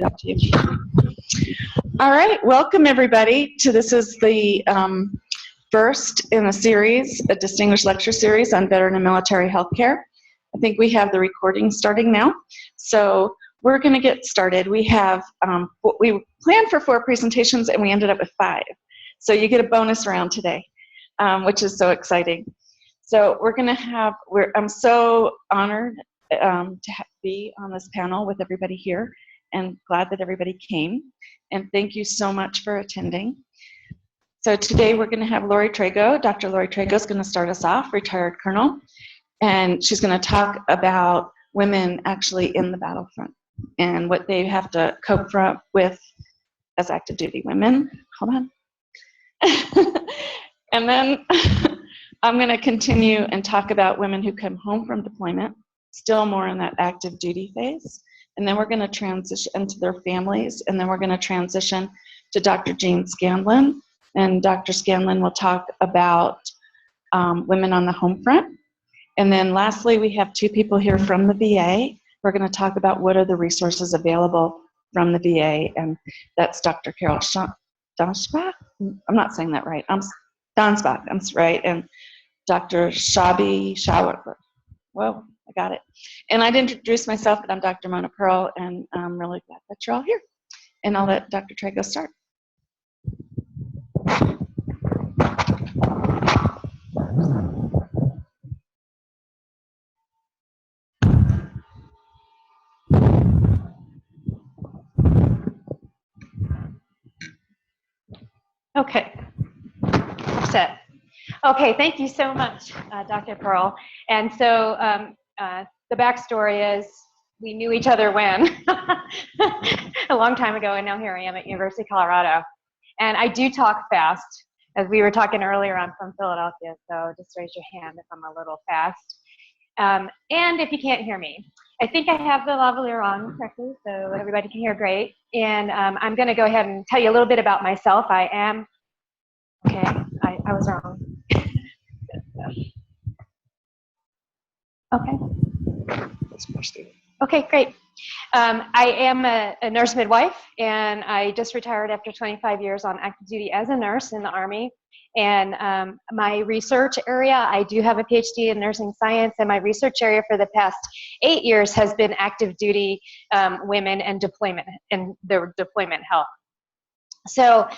Up to you. All right, welcome everybody to this is the first in a series, a distinguished lecture series on veteran and military healthcare. I think we have the recording starting now, so we're going to get started. We have we planned for 4 presentations and we ended up with 5, so you get a bonus round today, which is so exciting. So we're going to have. I'm so honored to be on this panel with everybody here, and glad that everybody came. And thank you so much for attending. So today we're going to have Lori Trago. Dr. Lori Trago is going to start us off, retired colonel, and she's going to talk about women actually in the battlefront and what they have to cope with as active duty women. Hold on. And then I'm going to continue and talk about women who come home from deployment, still more in that active duty phase. And then we're going to transition into their families, and then we're going to transition to Dr. Jean Scanlon. And Dr. Scanlon will talk about women on the home front. And then lastly, we have 2 people here from the VA. We're going to talk about what are the resources available from the VA, and that's Dr. Carol Donsbach. I'm not saying that right. Donsbach, I'm right, and Dr. Shabi Shawar. Whoa. I got it. And I'd introduce myself, but I'm Dr. Mona Pearl, and I'm really glad that you're all here. And I'll let Dr. Trago start. Okay, set. Okay, thank you so much, Dr. Pearl. And so the backstory is we knew each other when? A long time ago, and now here I am at University of Colorado. And I do talk fast, as we were talking earlier. I'm from Philadelphia, so just raise your hand if I'm a little fast. And if you can't hear me. I think I have the lavalier on correctly, so everybody can hear great. And I'm going to go ahead and tell you a little bit about myself. I am, okay, I was wrong. Okay. Okay, great. I am a nurse midwife, and I just retired after 25 years on active duty as a nurse in the Army. And my research area, I do have a PhD in nursing science, and my research area for the past 8 years has been active duty women and deployment, and their deployment health. So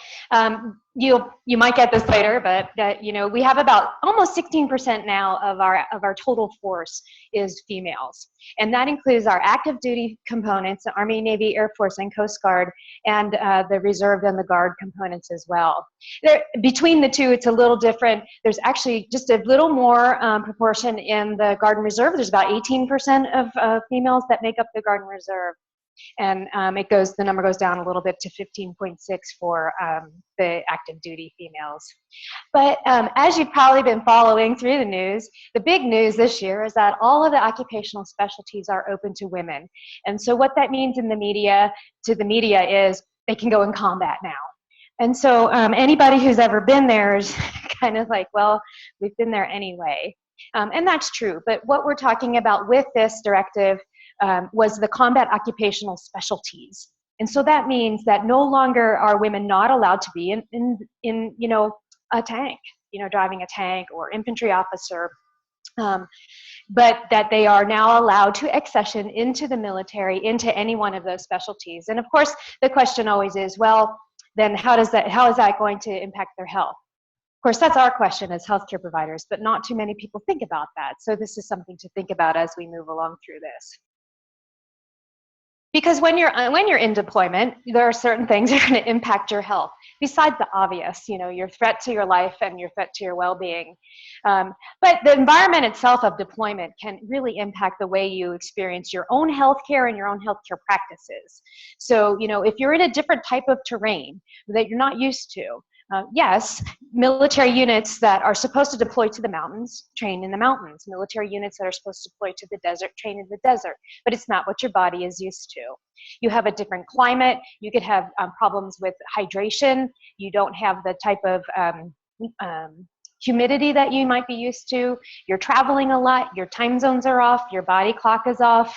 you might get this later, but you know, we have about almost 16% now of our total force is females, and that includes our active duty components, the Army, Navy, Air Force, and Coast Guard, and the Reserve and the Guard components as well. Between the two, it's a little different. There's actually just a little more proportion in the Guard and Reserve. There's about 18% of females that make up the Guard and Reserve. And the number goes down a little bit to 15.6 for the active duty females. But as you've probably been following through the news, the big news this year is that all of the occupational specialties are open to women. And so what that means in the media, is they can go in combat now. And so anybody who's ever been there is kind of like, well, we've been there anyway. And that's true. But what we're talking about with this directive was the combat occupational specialties. And so that means that no longer are women not allowed to be in you know, a tank, you know, driving a tank or infantry officer, but that they are now allowed to accession into the military, into any one of those specialties. And of course, the question always is, well, then how is that going to impact their health? Of course, that's our question as healthcare providers, but not too many people think about that. So this is something to think about as we move along through this. Because when you're in deployment, there are certain things that are going to impact your health, besides the obvious, you know, your threat to your life and your threat to your well-being. But the environment itself of deployment can really impact the way you experience your own healthcare and your own healthcare practices. So, you know, if you're in a different type of terrain that you're not used to, yes, military units that are supposed to deploy to the mountains, train in the mountains. Military units that are supposed to deploy to the desert, train in the desert. But it's not what your body is used to. You have a different climate. You could have problems with hydration. You don't have the type of humidity that you might be used to. You're traveling a lot. Your time zones are off. Your body clock is off.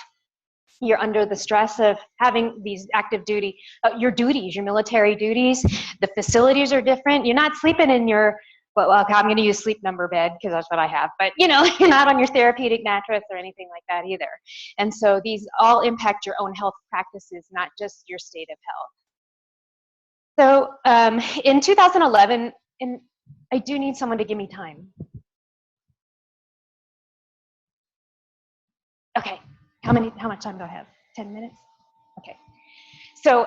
You're under the stress of having these active duty, your duties, your military duties. The facilities are different. You're not sleeping in your, well, okay, I'm going to use sleep number bed because that's what I have. But, you know, you're not on your therapeutic mattress or anything like that either. And so these all impact your own health practices, not just your state of health. So in 2011, and I do need someone to give me time. Okay, how much time do I have? 10 minutes? Okay. So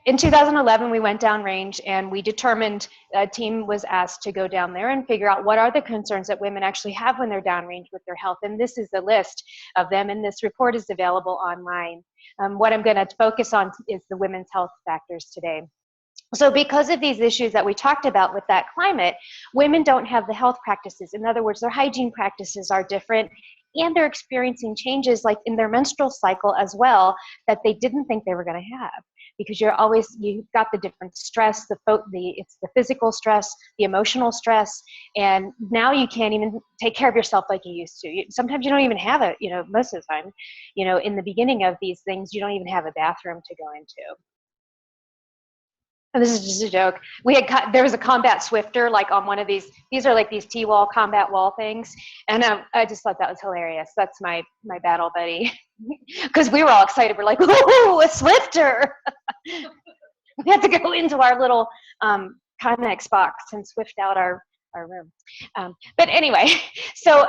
in 2011, we went downrange and we determined, a team was asked to go down there and figure out what are the concerns that women actually have when they're downrange with their health. And this is the list of them, and this report is available online. What I'm going to focus on is the women's health factors today. So because of these issues that we talked about with that climate, women don't have the health practices. In other words, their hygiene practices are different, and they're experiencing changes like in their menstrual cycle as well that they didn't think they were going to have, because you've got the different stress, it's the physical stress, the emotional stress, and now you can't even take care of yourself like you used to. Sometimes you don't even have it, you know, most of the time, you know, in the beginning of these things, you don't even have a bathroom to go into. And this is just a joke. There was a combat swifter like on one of these are like these T-wall combat wall things. And I just thought that was hilarious. That's my battle buddy. Because we were all excited. We're like, ooh, a swifter. We had to go into our little Connex box and swift out our room. But anyway, so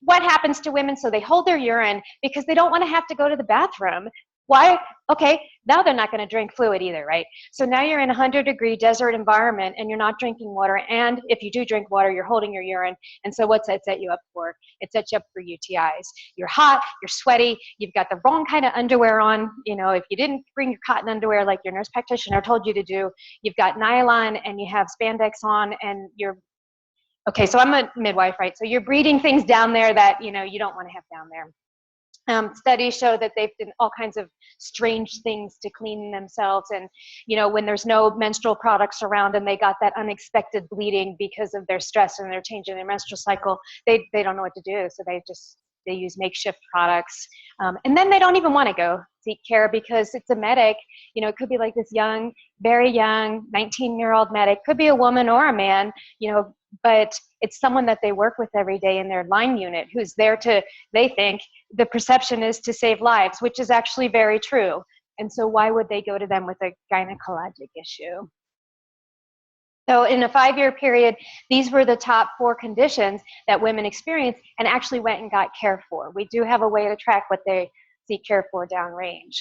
what happens to women? So they hold their urine because they don't want to have to go to the bathroom. Why? Okay, now they're not going to drink fluid either, right? So now you're in a 100-degree desert environment and you're not drinking water, and if you do drink water, you're holding your urine. And so what's that set you up for? It sets you up for UTIs. You're hot, you're sweaty, you've got the wrong kind of underwear on. You know, if you didn't bring your cotton underwear like your nurse practitioner told you to do, you've got nylon and you have spandex on, and you're, okay, so I'm a midwife, right? So you're breeding things down there that, you know, you don't want to have down there. Studies show that they've done all kinds of strange things to clean themselves, and you know, when there's no menstrual products around and they got that unexpected bleeding because of their stress and they're changing their menstrual cycle, they don't know what to do, so they use makeshift products, and then they don't even want to go seek care because it's a medic. You know, it could be like this young, very young 19-year-old medic, could be a woman or a man, you know, but it's someone that they work with every day in their line unit who's there to, they think the perception is to save lives, which is actually very true. And so why would they go to them with a gynecologic issue? So in a 5-year period, these were the top 4 conditions that women experienced and actually went and got care for. We do have a way to track what they seek care for downrange.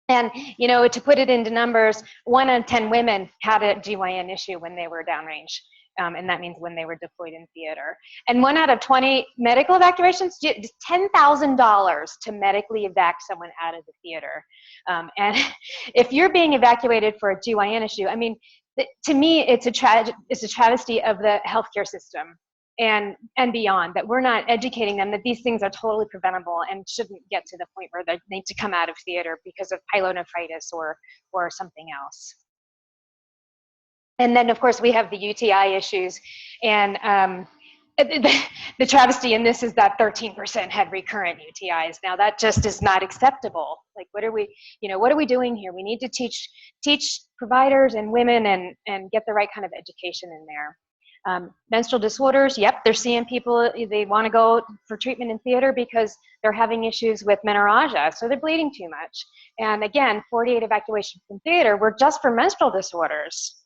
And, you know, to put it into numbers, 1 out of 10 women had a GYN issue when they were downrange. And that means when they were deployed in theater. And 1 out of 20 medical evacuations, $10,000 to medically evac someone out of the theater. And if you're being evacuated for a GYN issue, I mean, to me, it's a travesty of the healthcare system and beyond, that we're not educating them that these things are totally preventable and shouldn't get to the point where they need to come out of theater because of pyelonephritis or something else. And then, of course, we have the UTI issues. And the travesty in this is that 13% had recurrent UTIs. Now, that just is not acceptable. Like, what are we doing here? We need to teach providers and women and get the right kind of education in there. Menstrual disorders, yep, they're seeing people, they want to go for treatment in theater because they're having issues with menorrhagia, so they're bleeding too much. And again, 48 evacuations from theater were just for menstrual disorders.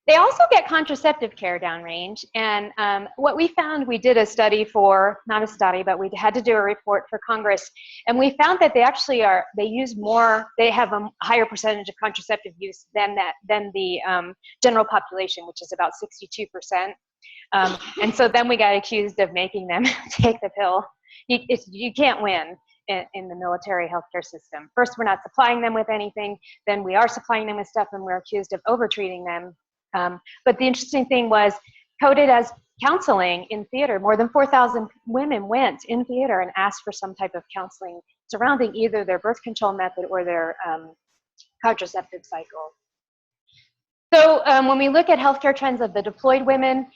They also get contraceptive care downrange, and what we found, we did a study for, not a study, but we had to do a report for Congress, and we found that they actually they have a higher percentage of contraceptive use than the general population, which is about 62%. And so then we got accused of making them take the pill. You can't win in the military healthcare system. First, we're not supplying them with anything, then we are supplying them with stuff and we're accused of over-treating them. But the interesting thing was, coded as counseling in theater, more than 4,000 women went in theater and asked for some type of counseling surrounding either their birth control method or their contraceptive cycle. So when we look at healthcare trends of the deployed women,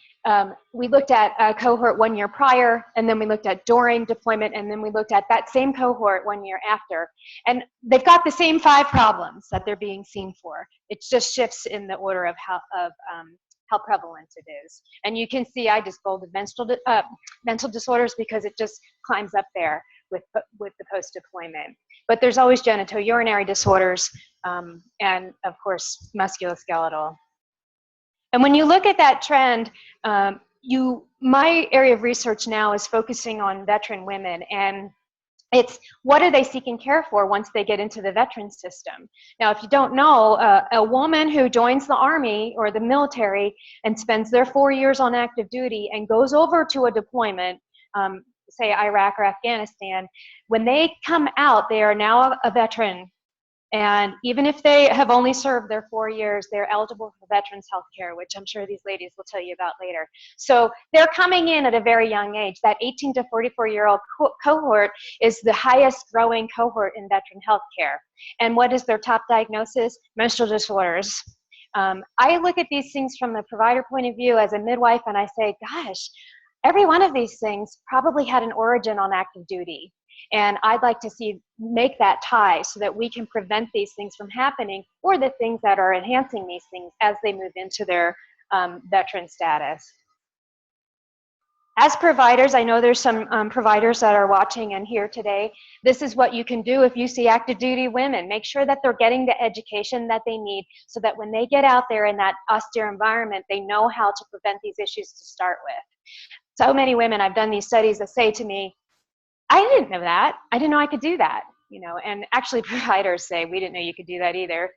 we looked at a cohort 1 year prior, and then we looked at during deployment, and then we looked at that same cohort 1 year after. And they've got the same 5 problems that they're being seen for. It just shifts in the order of how prevalent it is. And you can see I just bolded mental disorders because it just climbs up there with the post-deployment. But there's always genitourinary disorders, and of course, musculoskeletal. And when you look at that trend, my area of research now is focusing on veteran women, and it's what are they seeking care for once they get into the veteran system. Now, if you don't know, a woman who joins the Army or the military and spends their 4 years on active duty and goes over to a deployment, say Iraq or Afghanistan, when they come out, they are now a veteran. And even if they have only served their 4 years, they're eligible for veterans health care, which I'm sure these ladies will tell you about later. So they're coming in at a very young age. That 18 to 44-year-old cohort is the highest growing cohort in veteran health care. And what is their top diagnosis? Menstrual disorders. I look at these things from the provider point of view as a midwife, and I say, gosh, every one of these things probably had an origin on active duty. And I'd like to make that tie so that we can prevent these things from happening, or the things that are enhancing these things as they move into their veteran status. As providers, I know there's some providers that are watching and here today. This is what you can do if you see active duty women. Make sure that they're getting the education that they need so that when they get out there in that austere environment, they know how to prevent these issues to start with. So many women, I've done these studies that say to me, I didn't know that. I didn't know I could do that. You know, and actually providers say, we didn't know you could do that either.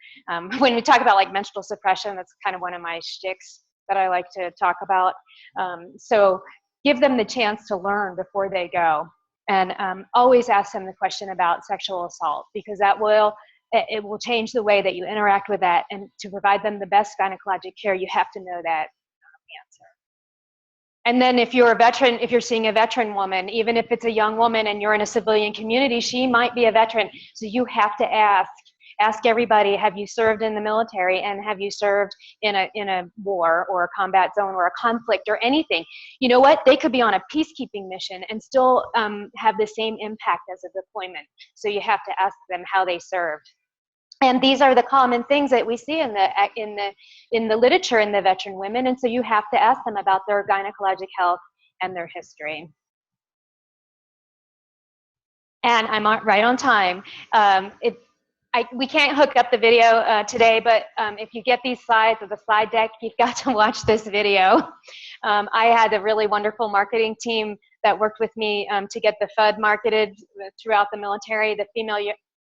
When we talk about like menstrual suppression, that's kind of one of my shticks that I like to talk about. So give them the chance to learn before they go. And always ask them the question about sexual assault, because it will change the way that you interact with that. And to provide them the best gynecologic care, you have to know that answer. And then if you're a veteran, if you're seeing a veteran woman, even if it's a young woman and you're in a civilian community, she might be a veteran. So you have to ask everybody, have you served in the military, and have you served in a war or a combat zone or a conflict or anything? You know what? They could be on a peacekeeping mission and still have the same impact as a deployment. So you have to ask them how they served. And these are the common things that we see in the literature in the veteran women, and so you have to ask them about their gynecologic health and their history. And I'm right on time. We can't hook up the video today, but if you get these slides or the slide deck, you've got to watch this video. I had a really wonderful marketing team that worked with me to get the FUD marketed throughout the military, the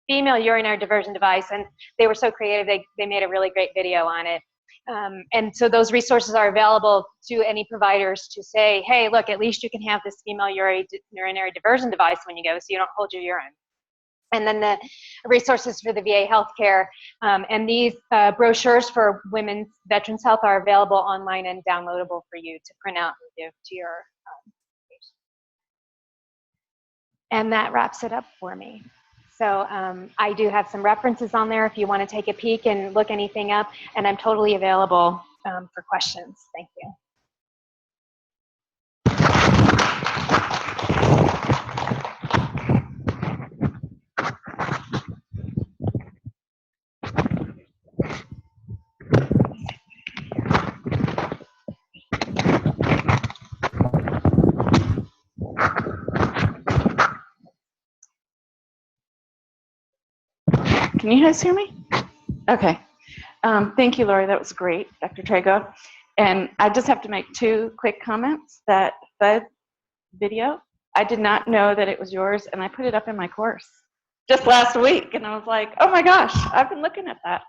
female urinary diversion device, and they were so creative, they made a really great video on it. And so those resources are available to any providers to say, hey, look, at least you can have this female urinary diversion device when you go, so you don't hold your urine. And then the resources for the VA healthcare, and these brochures for women's veterans health are available online and downloadable for you to print out and give to your patient. And that wraps it up for me. So I do have some references on there if you want to take a peek and look anything up, and I'm totally available for questions. Thank you. Can you guys hear me? Okay. Thank you, Lori. That was great, Dr. Trago. And I just have to make 2 quick comments. That FUD video, I did not know that it was yours, and I put it up in my course just last week, and I was like, oh my gosh, I've been looking at that.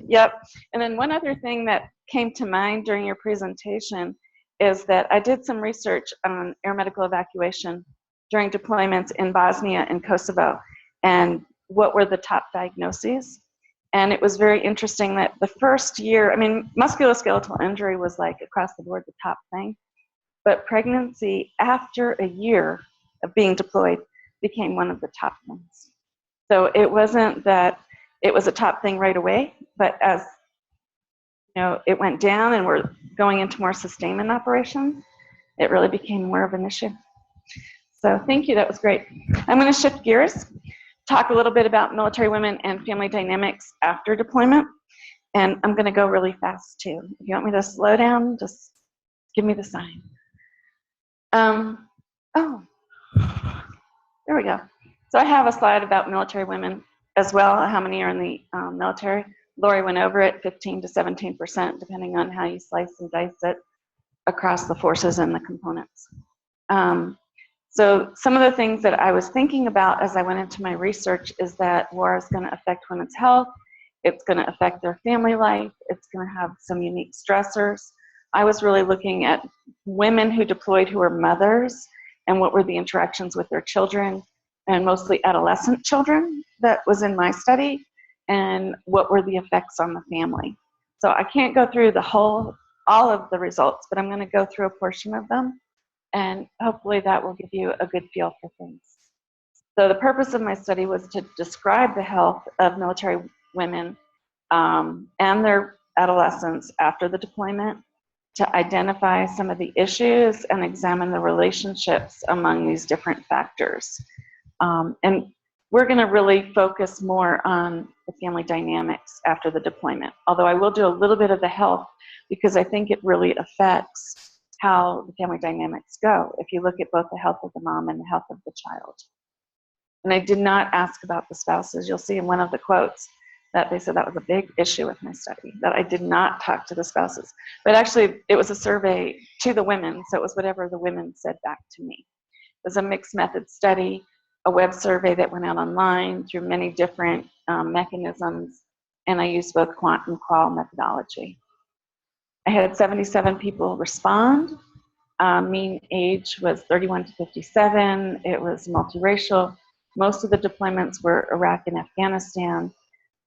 Yep. And then one other thing that came to mind during your presentation is that I did some research on air medical evacuation during deployments in Bosnia and Kosovo, and what were the top diagnoses. And it was very interesting that the first year, I mean, musculoskeletal injury was like across the board the top thing, but pregnancy after a year of being deployed became one of the top ones. So it wasn't that it was a top thing right away, but as it went down and we're going into more sustainment operations, it really became more of an issue. So thank you, that was great. I'm going to shift gears, talk a little bit about military women and family dynamics after deployment, and I'm going to go really fast too. If you want me to slow down, just give me the sign. Oh, there we go. So I have a slide about military women as well, how many are in the military. Lori went over it, 15 to 17%, depending on how you slice and dice it across the forces and the components. So some of the things that I was thinking about as I went into my research is that war is going to affect women's health, it's going to affect their family life, it's going to have some unique stressors. I was really looking at women who deployed who were mothers and what were the interactions with their children, and mostly adolescent children that was in my study, and what were the effects on the family. So I can't go through all of the results, but I'm going to go through a portion of them, and hopefully that will give you a good feel for things. So the purpose of my study was to describe the health of military women and their adolescents after the deployment, to identify some of the issues and examine the relationships among these different factors. And we're going to really focus more on the family dynamics after the deployment, although I will do a little bit of the health because I think it really affects how the family dynamics go if you look at both the health of the mom and the health of the child. And I did not ask about the spouses. You'll see in one of the quotes that they said that was a big issue with my study, that I did not talk to the spouses. But actually, it was a survey to the women, so it was whatever the women said back to me. It was a mixed method study, a web survey that went out online through many different mechanisms, and I used both quant and qual methodology. I had 77 people respond. Mean age was 31 to 57. It was multiracial. Most of the deployments were Iraq and Afghanistan.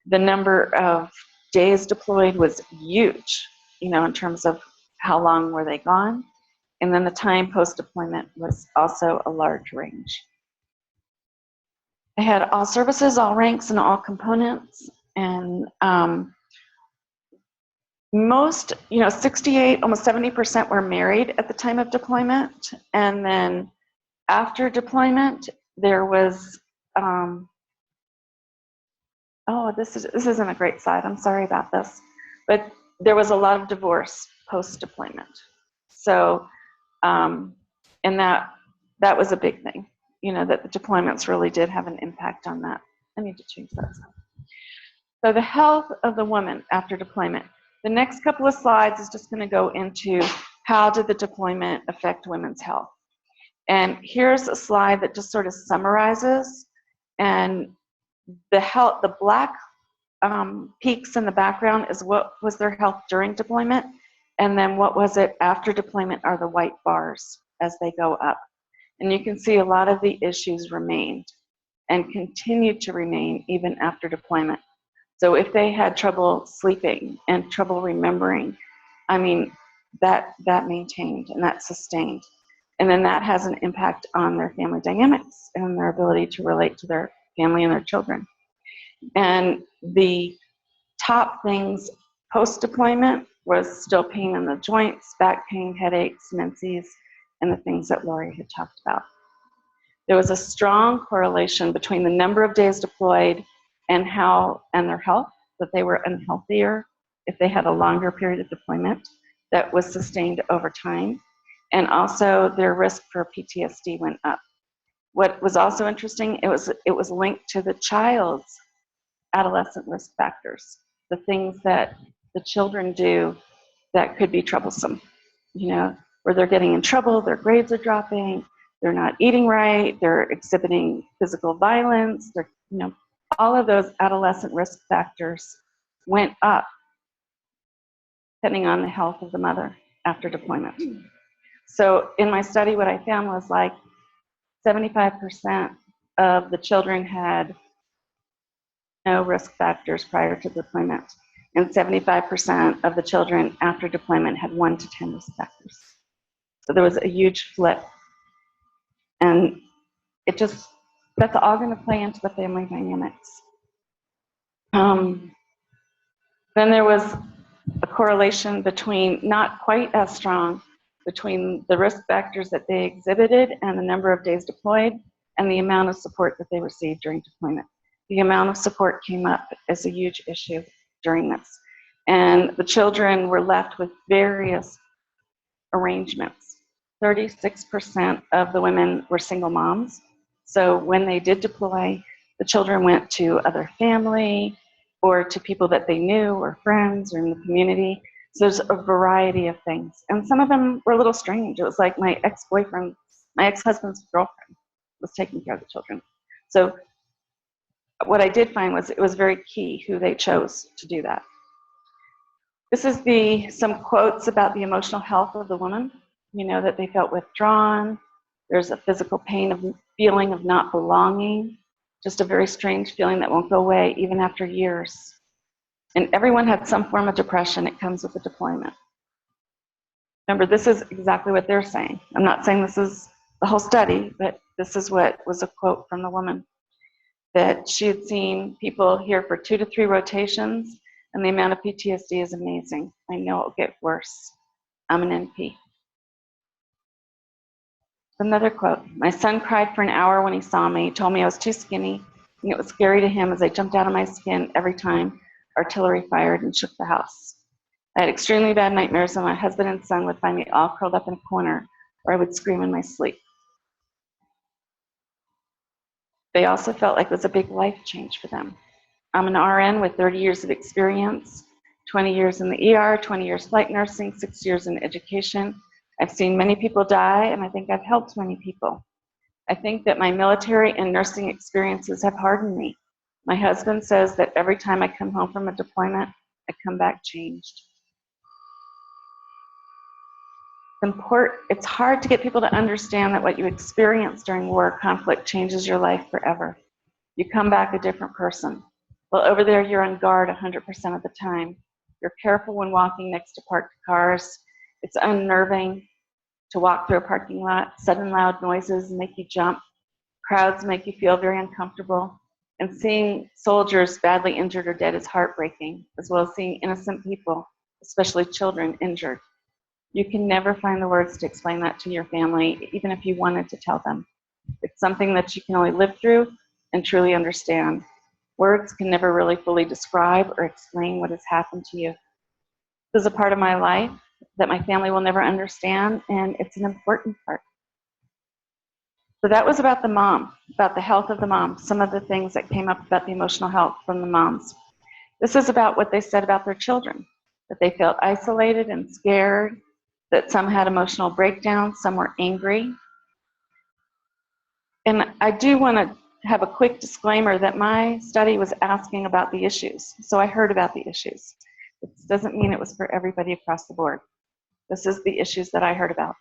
The number of days deployed was huge, in terms of how long were they gone. And then the time post-deployment was also a large range. I had all services, all ranks, and all components. And most, 68, almost 70% were married at the time of deployment. And then after deployment, there was, this isn't a great slide. I'm sorry about this. But there was a lot of divorce post-deployment. So, and that was a big thing, that the deployments really did have an impact on that. I need to change that. So the health of the woman after deployment. The next couple of slides is just going to go into how did the deployment affect women's health. And here's a slide that just sort of summarizes, and the black peaks in the background is what was their health during deployment, and then what was it after deployment are the white bars as they go up. And you can see a lot of the issues remained and continued to remain even after deployment. So if they had trouble sleeping and trouble remembering, that maintained and that sustained. And then that has an impact on their family dynamics and their ability to relate to their family and their children. And the top things post-deployment was still pain in the joints, back pain, headaches, menses, and the things that Lori had talked about. There was a strong correlation between the number of days deployed and their health, that they were unhealthier if they had a longer period of deployment that was sustained over time. And also their risk for PTSD went up. What was also interesting, it was linked to the child's adolescent risk factors, the things that the children do that could be troublesome, where they're getting in trouble, their grades are dropping, they're not eating right, they're exhibiting physical violence, all of those adolescent risk factors went up depending on the health of the mother after deployment. So in my study, what I found was 75% of the children had no risk factors prior to deployment, and 75% of the children after deployment had 1 to 10 risk factors. So there was a huge flip. And that's all going to play into the family dynamics. Then there was a correlation between, not quite as strong, between the risk factors that they exhibited and the number of days deployed and the amount of support that they received during deployment. The amount of support came up as a huge issue during this. And the children were left with various arrangements. 36% of the women were single moms. So when they did deploy, the children went to other family or to people that they knew or friends or in the community. So there's a variety of things. And some of them were a little strange. It was like my ex-husband's girlfriend was taking care of the children. So what I did find was it was very key who they chose to do that. This is some quotes about the emotional health of the woman. You know, that they felt withdrawn. There's a physical feeling of not belonging, just a very strange feeling that won't go away even after years. And everyone had some form of depression. It comes with the deployment. Remember, this is exactly what they're saying. I'm not saying this is the whole study, but this is what was a quote from the woman, that she had seen people here for 2 to 3 rotations, and the amount of PTSD is amazing. I know it'll get worse. I'm an NP. Another quote, my son cried for an hour when he saw me. He told me I was too skinny, and it was scary to him as I jumped out of my skin every time artillery fired and shook the house. I had extremely bad nightmares, and my husband and son would find me all curled up in a corner, or I would scream in my sleep. They also felt like it was a big life change for them. I'm an RN with 30 years of experience, 20 years in the ER, 20 years flight nursing, 6 years in education. I've seen many people die, and I think I've helped many people. I think that my military and nursing experiences have hardened me. My husband says that every time I come home from a deployment, I come back changed. It's hard to get people to understand that what you experience during war conflict changes your life forever. You come back a different person. Well, over there, you're on guard 100% of the time. You're careful when walking next to parked cars. It's unnerving to walk through a parking lot. Sudden loud noises make you jump. Crowds make you feel very uncomfortable. And seeing soldiers badly injured or dead is heartbreaking, as well as seeing innocent people, especially children, injured. You can never find the words to explain that to your family, even if you wanted to tell them. It's something that you can only live through and truly understand. Words can never really fully describe or explain what has happened to you. This is a part of my life that my family will never understand, and it's an important part. So that was about the mom, about the health of the mom, some of the things that came up about the emotional health from the moms. This is about what they said about their children, that they felt isolated and scared, that some had emotional breakdowns, some were angry. And I do want to have a quick disclaimer that my study was asking about the issues. So I heard about the issues. It doesn't mean it was for everybody across the board. This is the issues that I heard about.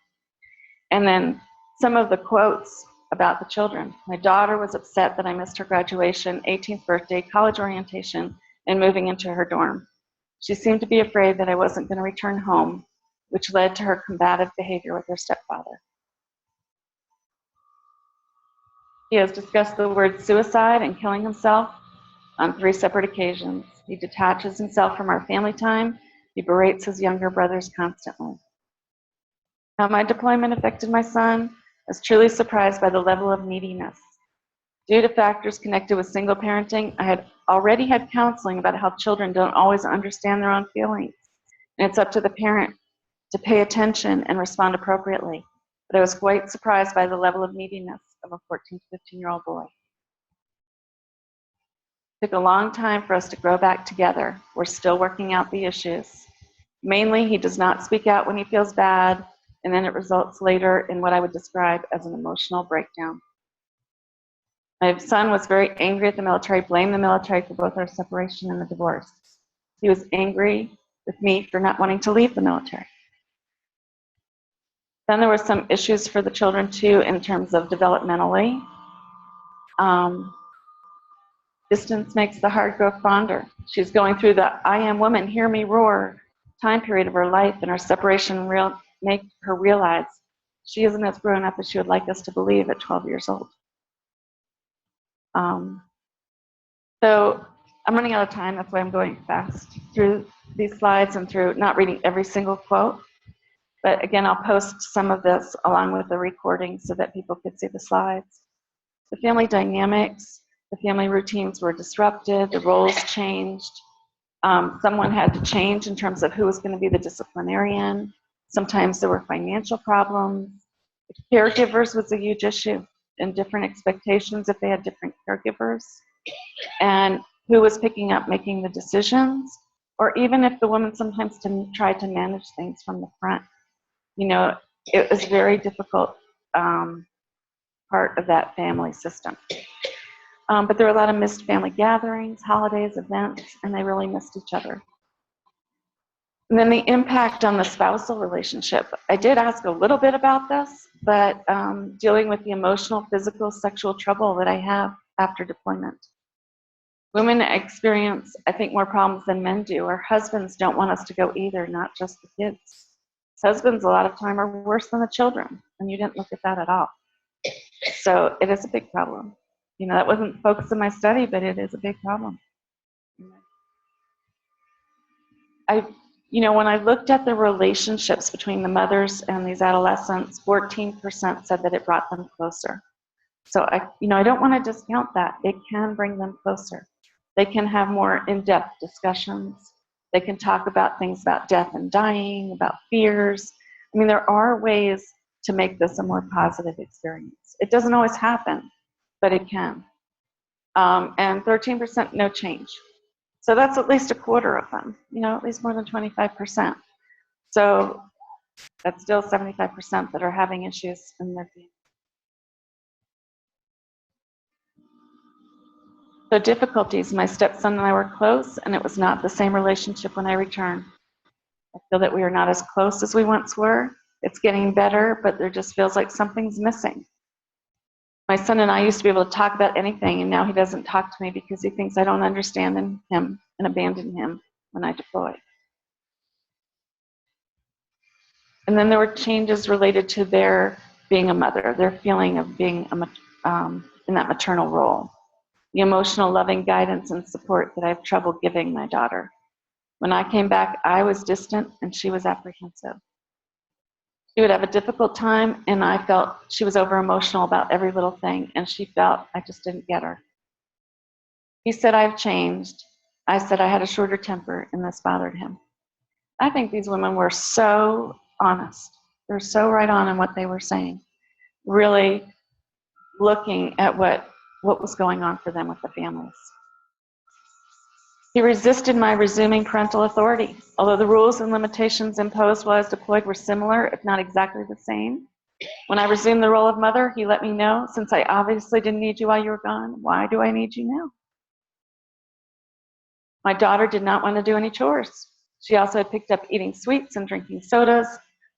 And then some of the quotes about the children. My daughter was upset that I missed her graduation, 18th birthday, college orientation, and moving into her dorm. She seemed to be afraid that I wasn't going to return home, which led to her combative behavior with her stepfather. He has discussed the word suicide and killing himself on 3 separate occasions. He detaches himself from our family time. He berates his younger brothers constantly. How my deployment affected my son, I was truly surprised by the level of neediness. Due to factors connected with single parenting, I had already had counseling about how children don't always understand their own feelings, and it's up to the parent to pay attention and respond appropriately. But I was quite surprised by the level of neediness of a 14 to 15-year-old boy. It took a long time for us to grow back together. We're still working out the issues. Mainly, he does not speak out when he feels bad, and then it results later in what I would describe as an emotional breakdown. My son was very angry at the military, blamed the military for both our separation and the divorce. He was angry with me for not wanting to leave the military. Then there were some issues for the children too in terms of developmentally. Distance makes the heart grow fonder. She's going through the I am woman, hear me roar time period of her life, and our separation make her realize she isn't as grown up as she would like us to believe at 12 years old. So I'm running out of time, that's why I'm going fast through these slides and through not reading every single quote. But again, I'll post some of this along with the recording so that people could see the slides. The family dynamics, the family routines were disrupted, the roles changed. Someone had to change in terms of who was going to be the disciplinarian. Sometimes there were financial problems. Caregivers was a huge issue, and different expectations if they had different caregivers. And who was picking up making the decisions, or even if the woman sometimes tried to manage things from the front. You know, it was a very difficult part of that family system. But there were a lot of missed family gatherings, holidays, events, and they really missed each other. And then the impact on the spousal relationship. I did ask a little bit about this, but dealing with the emotional, physical, sexual trouble that I have after deployment. Women experience, I think, more problems than men do. Our husbands don't want us to go either, not just the kids. Husbands, a lot of time, are worse than the children, and you didn't look at that at all. So it is a big problem. You know, that wasn't focused in my study, but it is a big problem. When I looked at the relationships between the mothers and these adolescents, 14% said that it brought them closer. So I don't want to discount that. It can bring them closer. They can have more in-depth discussions. They can talk about things about death and dying, about fears. I mean, there are ways to make this a more positive experience. It doesn't always happen, but it can. And 13% no change. So that's at least a quarter of them, at least more than 25%. So that's still 75% that are having issues in their family. So difficulties, my stepson and I were close, and it was not the same relationship when I returned. I feel that we are not as close as we once were. It's getting better, but there just feels like something's missing. My son and I used to be able to talk about anything, and now he doesn't talk to me because he thinks I don't understand him and abandon him when I deploy. And then there were changes related to their being a mother, their feeling of being in that maternal role. The emotional, loving guidance and support that I have trouble giving my daughter. When I came back, I was distant and she was apprehensive. She would have a difficult time, and I felt she was over emotional about every little thing, and she felt I just didn't get her. He said I've changed. I said I had a shorter temper, and this bothered him. I think these women were so honest. They're so right on in what they were saying, really looking at what was going on for them with the families. He resisted my resuming parental authority. Although the rules and limitations imposed while I was deployed were similar, if not exactly the same. When I resumed the role of mother, he let me know, since I obviously didn't need you while you were gone, why do I need you now? My daughter did not want to do any chores. She also had picked up eating sweets and drinking sodas.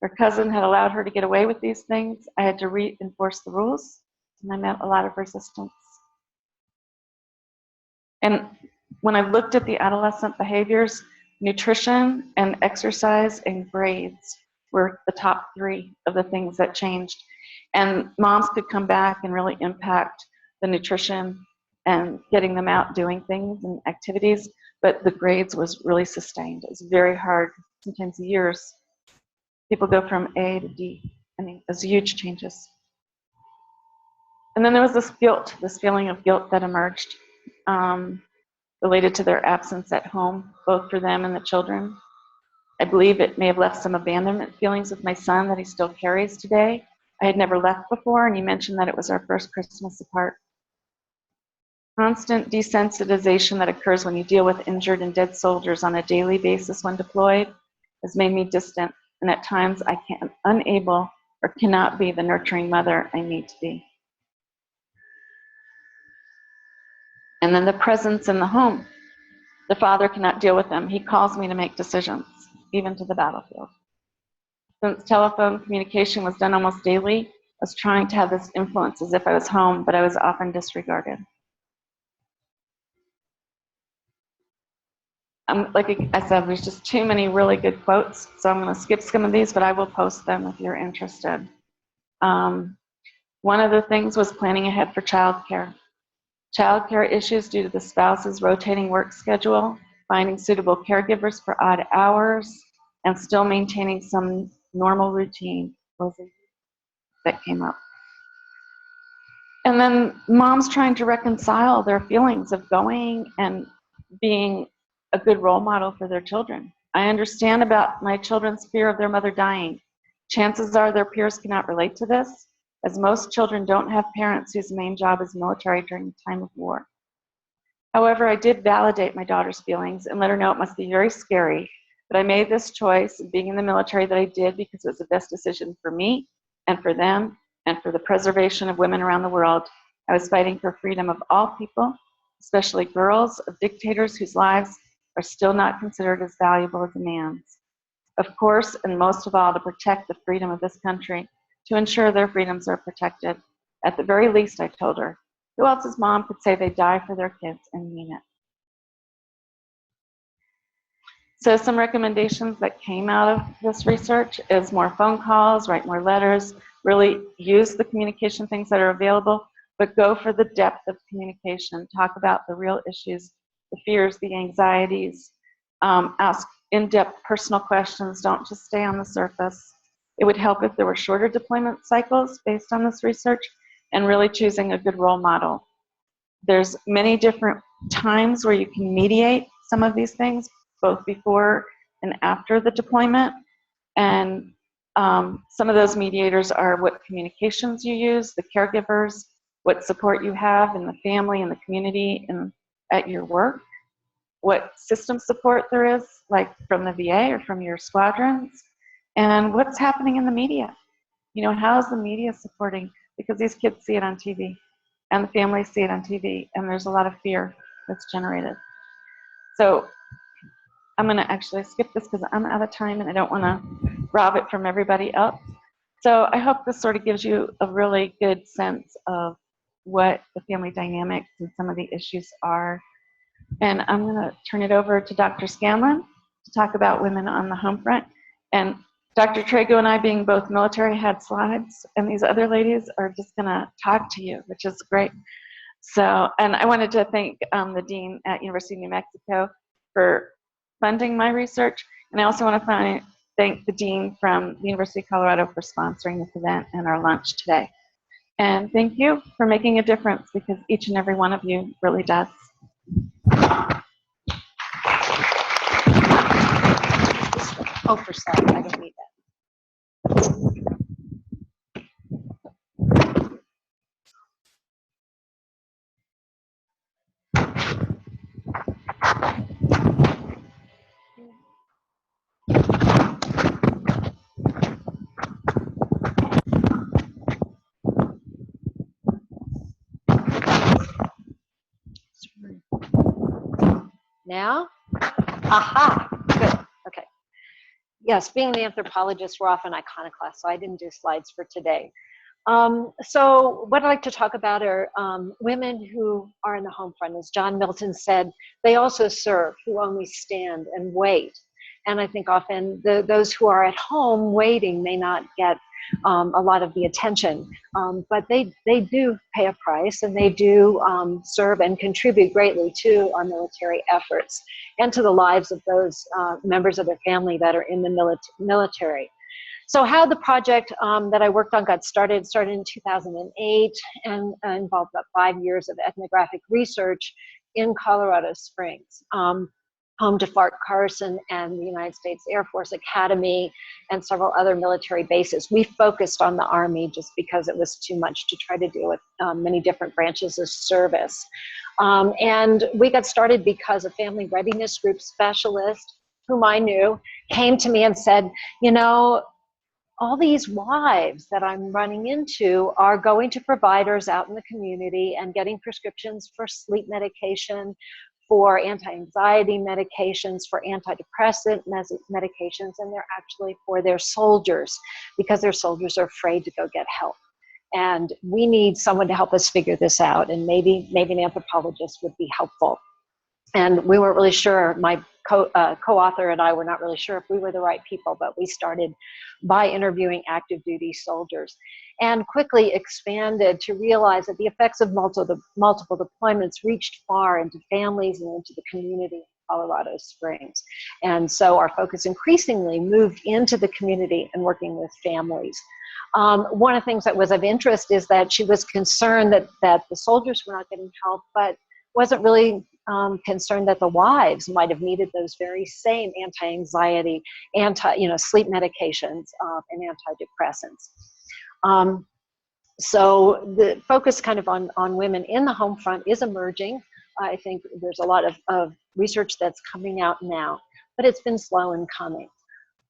Her cousin had allowed her to get away with these things. I had to reinforce the rules, and I met a lot of resistance. And when I looked at the adolescent behaviors, nutrition and exercise and grades were the top 3 of the things that changed. And moms could come back and really impact the nutrition and getting them out doing things and activities, but the grades was really sustained. It was very hard, sometimes years. People go from A to D. I mean, it was huge changes. And then there was this guilt, this feeling of guilt that emerged related to their absence at home, both for them and the children. I believe it may have left some abandonment feelings with my son that he still carries today. I had never left before, and you mentioned that it was our first Christmas apart. Constant desensitization that occurs when you deal with injured and dead soldiers on a daily basis when deployed has made me distant, and at times I am unable or cannot be the nurturing mother I need to be. And then the presence in the home. The father cannot deal with them. He calls me to make decisions, even to the battlefield. Since telephone communication was done almost daily, I was trying to have this influence as if I was home, but I was often disregarded. Like I said, there's just too many really good quotes, so I'm going to skip some of these, but I will post them if you're interested. One of the things was planning ahead for childcare. childcare issues due to the spouse's rotating work schedule, finding suitable caregivers for odd hours, and still maintaining some normal routine that came up. And then moms trying to reconcile their feelings of going and being a good role model for their children. I understand about my children's fear of their mother dying. Chances are their peers cannot relate to this, as most children don't have parents whose main job is military during the time of war. However, I did validate my daughter's feelings and let her know it must be very scary, but I made this choice of being in the military that I did because it was the best decision for me and for them and for the preservation of women around the world. I was fighting for freedom of all people, especially girls, of dictators whose lives are still not considered as valuable as a man's. Of course, and most of all, to protect the freedom of this country, to ensure their freedoms are protected. At the very least, I told her, who else's mom could say they die for their kids and mean it? So some recommendations that came out of this research is more phone calls, write more letters, really use the communication things that are available, but go for the depth of communication. Talk about the real issues, the fears, the anxieties. Ask in-depth personal questions. Don't just stay on the surface. It would help if there were shorter deployment cycles based on this research, and really choosing a good role model. There's many different times where you can mediate some of these things, both before and after the deployment. And some of those mediators are what communications you use, the caregivers, what support you have in the family, in the community, and at your work, what system support there is, like from the VA or from your squadrons, and what's happening in the media. You know, how is the media supporting? Because these kids see it on TV, and the families see it on TV, and there's a lot of fear that's generated. So I'm going to actually skip this because I'm out of time and I don't want to rob it from everybody else. So I hope this sort of gives you a really good sense of what the family dynamics and some of the issues are. And I'm going to turn it over to Dr. Scanlon to talk about women on the home front. And Dr. Trago and I, being both military, had slides, and these other ladies are just going to talk to you, which is great. So, and I wanted to thank the dean at University of New Mexico for funding my research, and I also want to thank the dean from the University of Colorado for sponsoring this event and our lunch today. And thank you for making a difference, because each and every one of you really does. Oh, for slide, I don't need that. Now? Aha, good, okay. Yes, being the anthropologist, we're often iconoclast, so I didn't do slides for today. So what I'd like to talk about are women who are in the home front. As John Milton said, they also serve, who only stand and wait. And I think often those who are at home waiting may not get a lot of the attention, but they do pay a price, and they do serve and contribute greatly to our military efforts and to the lives of those members of their family that are in the military. So how the project that I worked on got started in 2008 and involved about 5 years of ethnographic research in Colorado Springs, home to Fort Carson and the United States Air Force Academy and several other military bases. We focused on the Army just because it was too much to try to deal with many different branches of service. And we got started because a family readiness group specialist, whom I knew, came to me and said, you know, all these wives that I'm running into are going to providers out in the community and getting prescriptions for sleep medication, for anti-anxiety medications, for antidepressant medications, and they're actually for their soldiers, because their soldiers are afraid to go get help. And we need someone to help us figure this out, and maybe an anthropologist would be helpful. And we weren't really sure. My co-author and I were not really sure if we were the right people, but we started by interviewing active duty soldiers and quickly expanded to realize that the effects of multiple deployments reached far into families and into the community of Colorado Springs. And so our focus increasingly moved into the community and working with families. One of the things that was of interest is that she was concerned that the soldiers were not getting help, but wasn't really concerned that the wives might have needed those very same anti-anxiety, sleep medications, and antidepressants. So the focus kind of on women in the home front is emerging. I think there's a lot of research that's coming out now, but it's been slow in coming.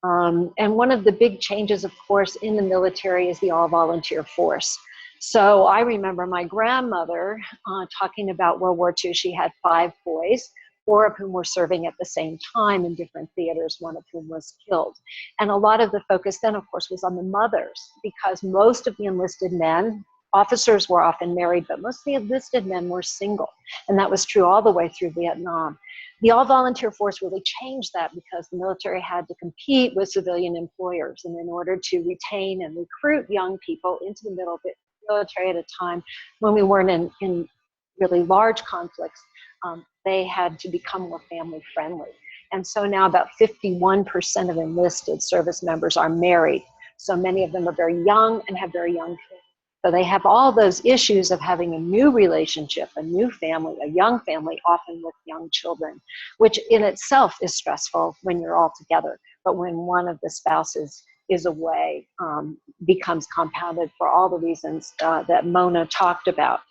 And one of the big changes, of course, in the military is the all-volunteer force. So I remember my grandmother talking about World War II. She had 5 boys, 4 of whom were serving at the same time in different theaters, 1 of whom was killed. And a lot of the focus then, of course, was on the mothers, because most of the enlisted men, officers were often married, but most of the enlisted men were single. And that was true all the way through Vietnam. The all-volunteer force really changed that because the military had to compete with civilian employers. And in order to retain and recruit young people into the military at a time when we weren't in really large conflicts, they had to become more family friendly. And so now about 51% of enlisted service members are married. So many of them are very young and have very young kids. So they have all those issues of having a new relationship, a new family, a young family, often with young children, which in itself is stressful when you're all together. But when one of the spouses is away, becomes compounded for all the reasons that Mona talked about.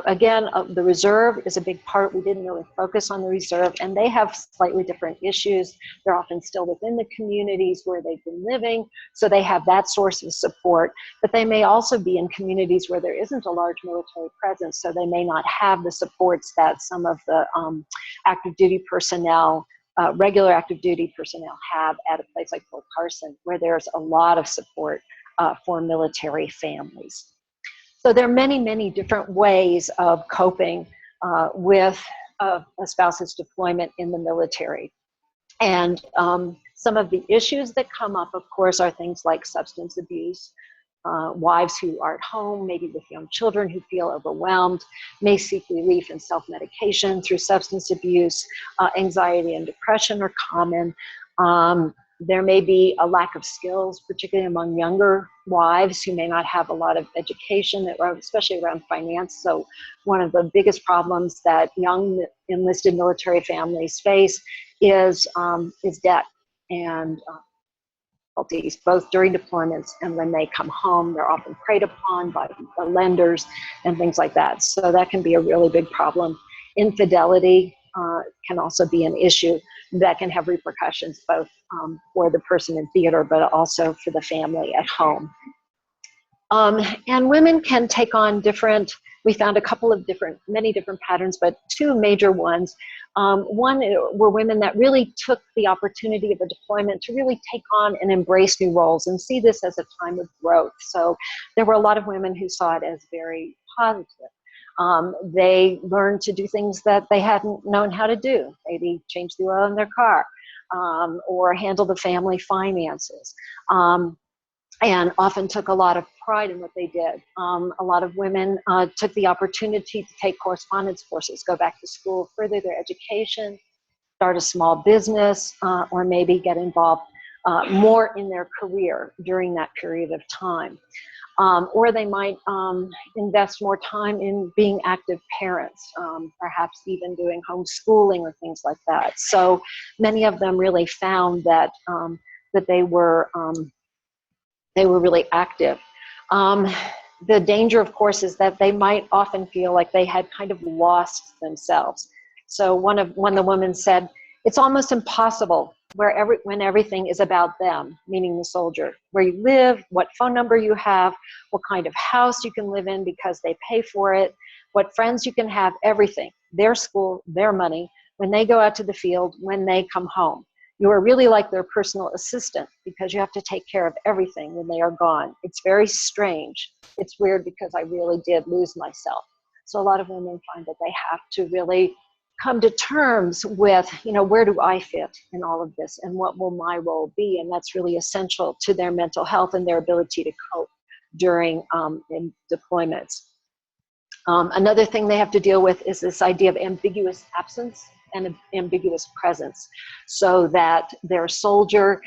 Again, the reserve is a big part. We didn't really focus on the reserve, and they have slightly different issues. They're often still within the communities where they've been living, so they have that source of support. But they may also be in communities where there isn't a large military presence, so they may not have the supports that some of the active duty personnel, regular active duty personnel have at a place like Fort Carson, where there's a lot of support for military families. So there are many, many different ways of coping with a spouse's deployment in the military. And some of the issues that come up, of course, are things like substance abuse. Wives who are at home, maybe with young children who feel overwhelmed, may seek relief in self-medication through substance abuse. Anxiety and depression are common. There may be a lack of skills, particularly among younger wives who may not have a lot of education, especially around finance. So one of the biggest problems that young enlisted military families face is debt and difficulties, both during deployments and when they come home. They're often preyed upon by the lenders and things like that. So that can be a really big problem. Infidelity can also be an issue that can have repercussions both for the person in theater, but also for the family at home. And women can take on we found a couple of many different patterns, but 2 major ones. One were women that really took the opportunity of a deployment to really take on and embrace new roles and see this as a time of growth. So there were a lot of women who saw it as very positive. They learned to do things that they hadn't known how to do, maybe change the oil in their car, or handle the family finances, and often took a lot of pride in what they did. A lot of women took the opportunity to take correspondence courses, go back to school, further their education, start a small business, or maybe get involved more in their career during that period of time. Or they might invest more time in being active parents, perhaps even doing homeschooling or things like that. So many of them really found that they were really active. The danger, of course, is that they might often feel like they had kind of lost themselves. So one of the women said, it's almost impossible when everything is about them, meaning the soldier, where you live, what phone number you have, what kind of house you can live in because they pay for it, what friends you can have, everything, their school, their money, when they go out to the field, when they come home. You are really like their personal assistant because you have to take care of everything when they are gone. It's very strange. It's weird because I really did lose myself So a lot of women find that they have to really come to terms with, where do I fit in all of this and what will my role be? And that's really essential to their mental health and their ability to cope during in deployments. Another thing they have to deal with is this idea of ambiguous absence and ambiguous presence, so that their soldier,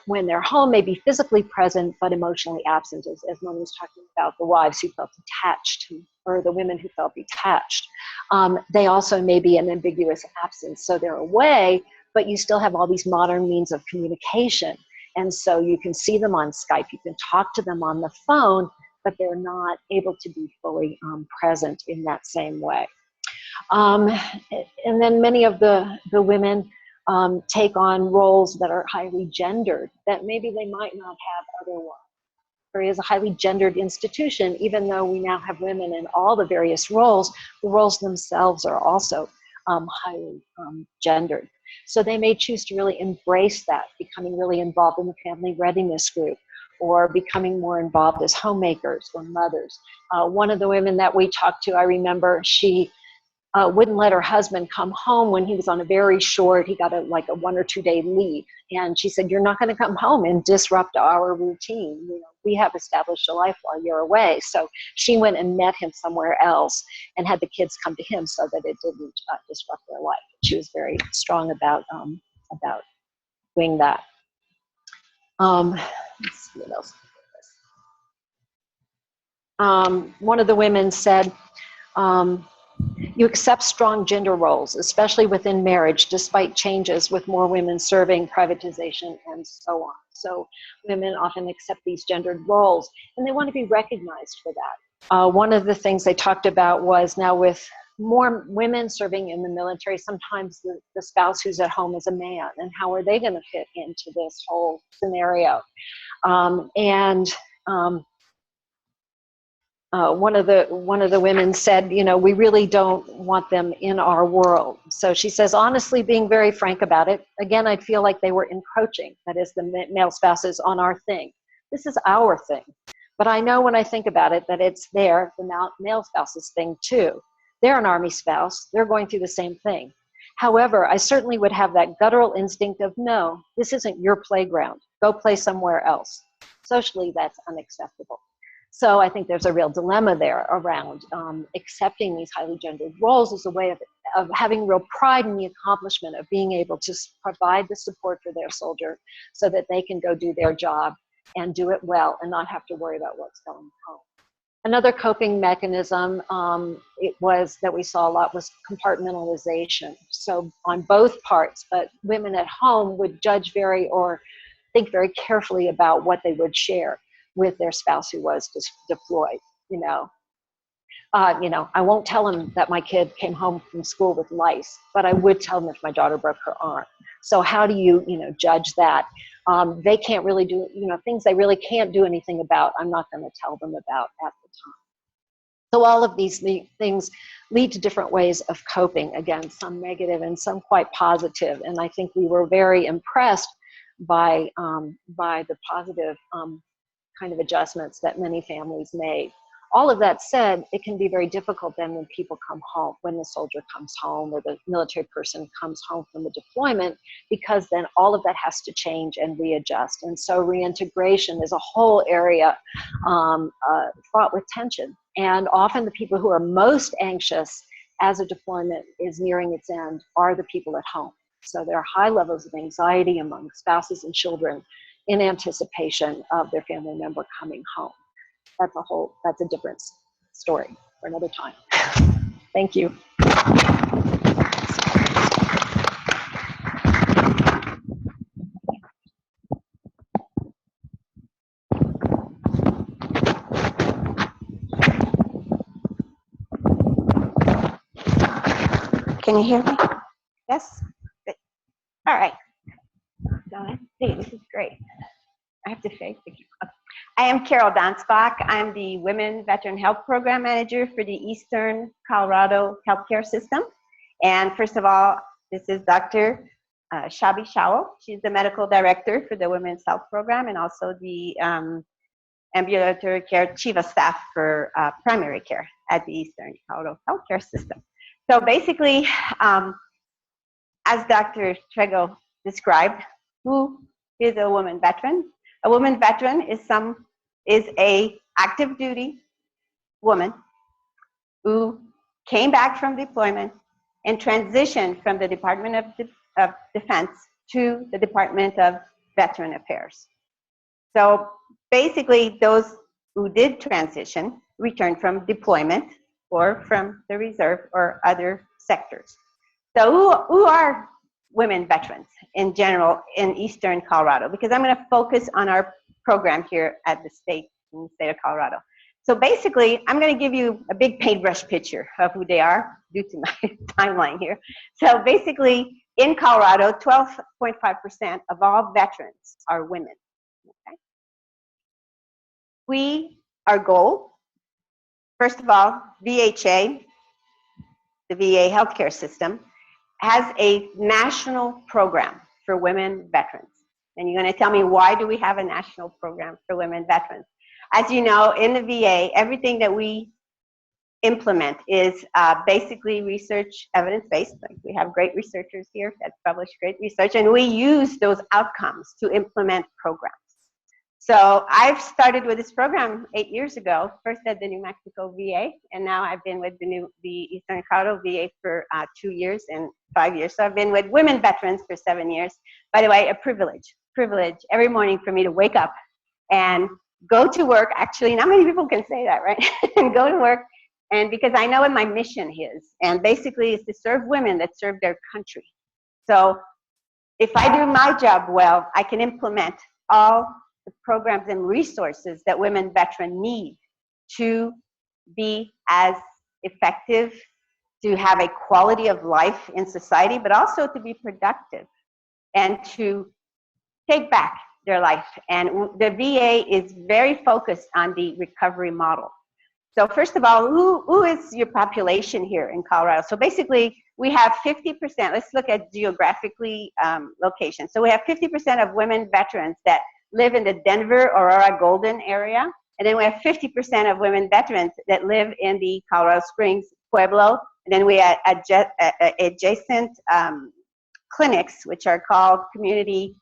when they're home, may be physically present but emotionally absent, as Mona was talking about the wives who felt detached, or the women who felt detached. They also may be an ambiguous absence, so they're away, but you still have all these modern means of communication. And so you can see them on Skype, you can talk to them on the phone, but they're not able to be fully present in that same way. And then many of the women take on roles that are highly gendered, that maybe they might not have otherwise. There is a highly gendered institution, even though we now have women in all the various roles, the roles themselves are also highly gendered. So they may choose to really embrace that, becoming really involved in the family readiness group, or becoming more involved as homemakers or mothers. One of the women that we talked to, I remember, she wouldn't let her husband come home when he was on a very short, he got like a 1 or 2 day leave. And she said, you're not going to come home and disrupt our routine. We have established a life while you're away. So she went and met him somewhere else and had the kids come to him so that it didn't disrupt their life. She was very strong about doing that. Let's see what else. One of the women said, you accept strong gender roles, especially within marriage, despite changes with more women serving, privatization, and so on. So women often accept these gendered roles, and they want to be recognized for that. One of the things they talked about was, now with more women serving in the military, sometimes the spouse who's at home is a man, and how are they going to fit into this whole scenario? One of the women said, we really don't want them in our world. So she says, honestly, being very frank about it, again, I'd feel like they were encroaching, that is, the male spouses, on our thing. This is our thing. But I know when I think about it that it's the male spouse's thing too. They're an Army spouse. They're going through the same thing. However, I certainly would have that guttural instinct of, no, this isn't your playground. Go play somewhere else. Socially, that's unacceptable. So I think there's a real dilemma there around accepting these highly gendered roles as a way of having real pride in the accomplishment of being able to provide the support for their soldier so that they can go do their job and do it well and not have to worry about what's going home. Another coping mechanism that we saw a lot was compartmentalization. So on both parts, but women at home would judge or think very carefully about what they would share with their spouse who was deployed. I won't tell him that my kid came home from school with lice, but I would tell him if my daughter broke her arm. So how do you, judge that? They can't really do, things they really can't do anything about, I'm not going to tell them about at the time. So all of these things lead to different ways of coping. Again, some negative and some quite positive. And I think we were very impressed by the positive kind of adjustments that many families made. All of that said, it can be very difficult then when people come home, when the soldier comes home or the military person comes home from the deployment, because then all of that has to change and readjust. And so reintegration is a whole area fraught with tension. And often the people who are most anxious as a deployment is nearing its end are the people at home. So there are high levels of anxiety among spouses and children in anticipation of their family member coming home. That's a different story for another time. Thank you. Can you hear me? Yes? Good. All right. Go ahead. See, this is great. I have to say, thank you. I am Carol Donsbach. I'm the Women Veteran Health Program Manager for the Eastern Colorado Healthcare System. And first of all, this is Dr. Shabi Shawel. She's the Medical Director for the Women's Health Program and also the ambulatory care chief of staff for primary care at the Eastern Colorado Healthcare System. So basically, as Dr. Trego described, who is a woman veteran? A woman veteran is a active duty woman who came back from deployment and transitioned from the Department of Defense to the Department of Veteran Affairs. So basically, those who did transition returned from deployment or from the reserve or other sectors. So who are women veterans in general in Eastern Colorado? Because I'm going to focus on our program here at in the state of Colorado. So basically, I'm going to give you a big paintbrush picture of who they are due to my timeline here. So basically, in Colorado, 12.5% of all veterans are women. Okay? Our goal, first of all, VHA, the VA healthcare system, has a national program for women veterans. And you're going to tell me, why do we have a national program for women veterans? As you know, in the VA, everything that we implement is basically research evidence-based. Like, we have great researchers here that publish great research, and we use those outcomes to implement programs. So I've started with this program 8 years ago, first at the New Mexico VA, and now I've been with the Eastern Colorado VA for 2 years and 5 years. So I've been with women veterans for 7 years. By the way, a privilege every morning for me to wake up and go to work. Actually, not many people can say that, right? And go to work, and because I know what my mission is, and basically is to serve women that serve their country. So if I do my job well, I can implement all the programs and resources that women veterans need to be as effective, to have a quality of life in society, but also to be productive and to take back their life. And the VA is very focused on the recovery model. So first of all, who is your population here in Colorado? So basically, we have 50%, let's look at geographically location. So we have 50% of women veterans that live in the Denver, Aurora, Golden area. And then we have 50% of women veterans that live in the Colorado Springs, Pueblo. And then we have adjacent clinics, which are called community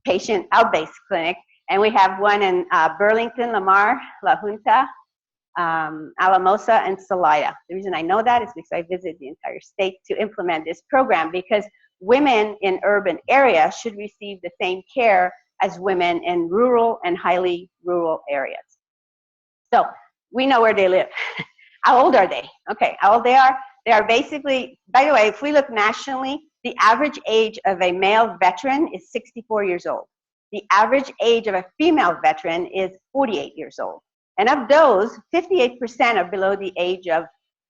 patient out-based clinic. And we have one in Burlington, Lamar, La Junta, Alamosa, and Salida. The reason I know that is because I visited the entire state to implement this program, because women in urban areas should receive the same care as women in rural and highly rural areas. So we know where they live. How old are they? Okay, how old they are? They are basically, by the way, if we look nationally, the average age of a male veteran is 64 years old. The average age of a female veteran is 48 years old. And of those, 58% are below the age of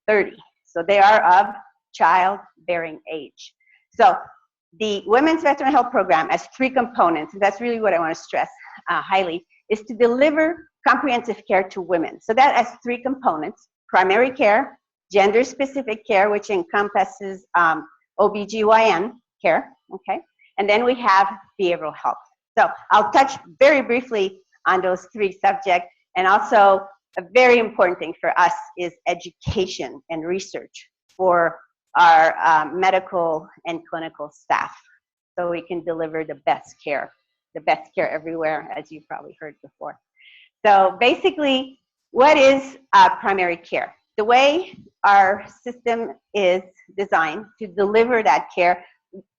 30. So they are of childbearing age. So the Women's Veteran Health Program has 3 components, and that's really what I want to stress highly, is to deliver comprehensive care to women. So that has 3 components: primary care, gender-specific care, which encompasses OBGYN care, okay? And then we have behavioral health. So I'll touch very briefly on those 3 subjects. And also, a very important thing for us is education and research for our medical and clinical staff, so we can deliver the best care everywhere, as you've probably heard before. So basically, what is primary care? The way our system is designed to deliver that care,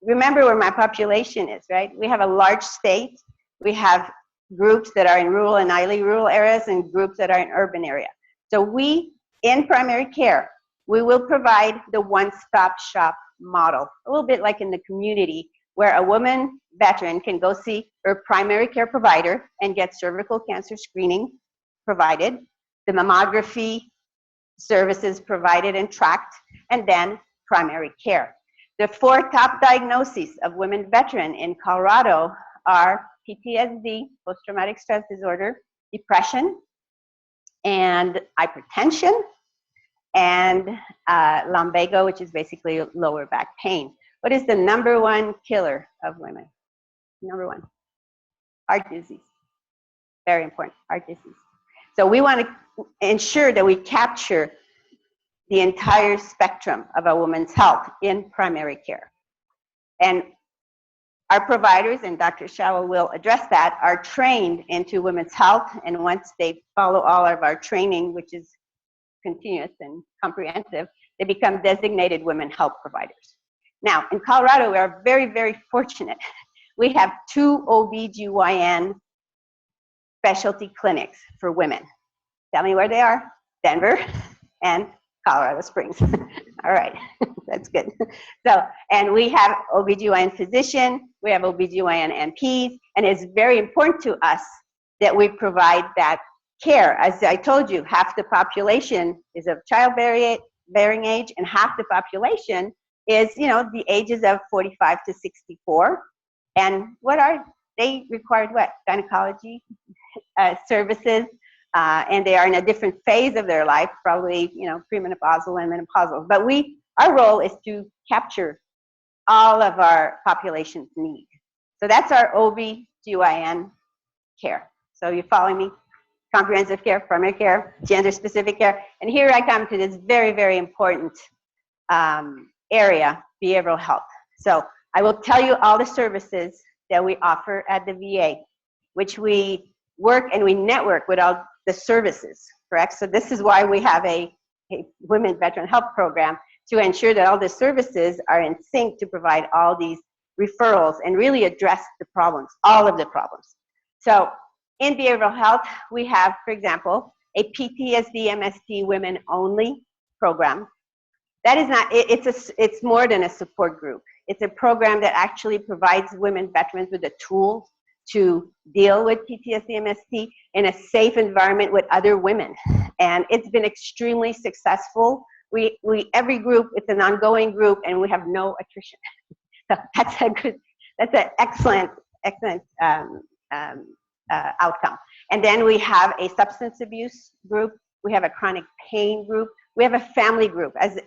remember where my population is, right? We have a large state. We have groups that are in rural and highly rural areas and groups that are in urban areas. So we, in primary care, we will provide the one-stop shop model, a little bit like in the community, where a woman veteran can go see her primary care provider and get cervical cancer screening provided, the mammography services provided and tracked, and then primary care. The 4 top diagnoses of women veteran in Colorado are PTSD, post-traumatic stress disorder, depression, and hypertension, and lumbago, which is basically lower back pain. What is the #1 killer of women? #1, heart disease. Very important, heart disease. So we want to ensure that we capture the entire spectrum of a woman's health in primary care. And our providers, and Dr. Shaw will address that, are trained into women's health, and once they follow all of our training, which is continuous and comprehensive, they become designated women health providers. Now, in Colorado, we are very, very fortunate. We have 2 OBGYN specialty clinics for women. Tell me where they are. Denver and Colorado Springs. All right, that's good. So, and we have OBGYN physician, we have OBGYN NPs, and it's very important to us that we provide that care. As I told you, half the population is of childbearing age, and half the population is, you know, the ages of 45 to 64. And what are they required? What? Gynecology services. And they are in a different phase of their life, probably, you know, premenopausal and menopausal. But our role is to capture all of our population's needs. So that's our OB/GYN care. So you're following me? Comprehensive care, primary care, gender-specific care. And here I come to this very, very important area, behavioral health. So I will tell you all the services that we offer at the VA, which we work and we network with all the services, correct? So this is why we have a women veteran health program, to ensure that all the services are in sync to provide all these referrals and really address the problems, all of the problems. So in behavioral health, we have, for example, a PTSD MST women only program. That is not, it's more than a support group. It's a program that actually provides women veterans with the tools to deal with PTSD MST in a safe environment with other women. And it's been extremely successful. Every group, it's an ongoing group, and we have no attrition. So that's an excellent outcome. And then we have a substance abuse group, we have a chronic pain group, we have a family group. As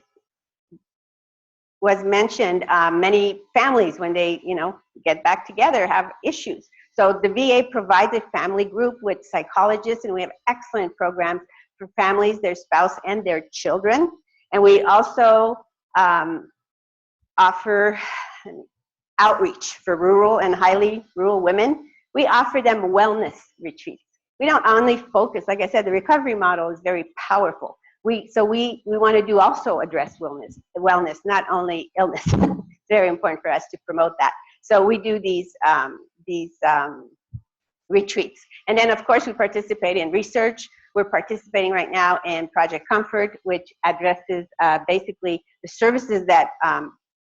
was mentioned, many families, when they, you know, get back together, have issues. So the VA provides a family group with psychologists, and we have excellent programs for families, their spouse, and their children. And we also offer outreach for rural and highly rural women. We offer them wellness retreats. We don't only focus, like I said, the recovery model is very powerful. We want to do also address wellness, not only illness. Very important for us to promote that. So we do these retreats. And then of course we participate in research. We're participating right now in Project Comfort, which addresses basically the services that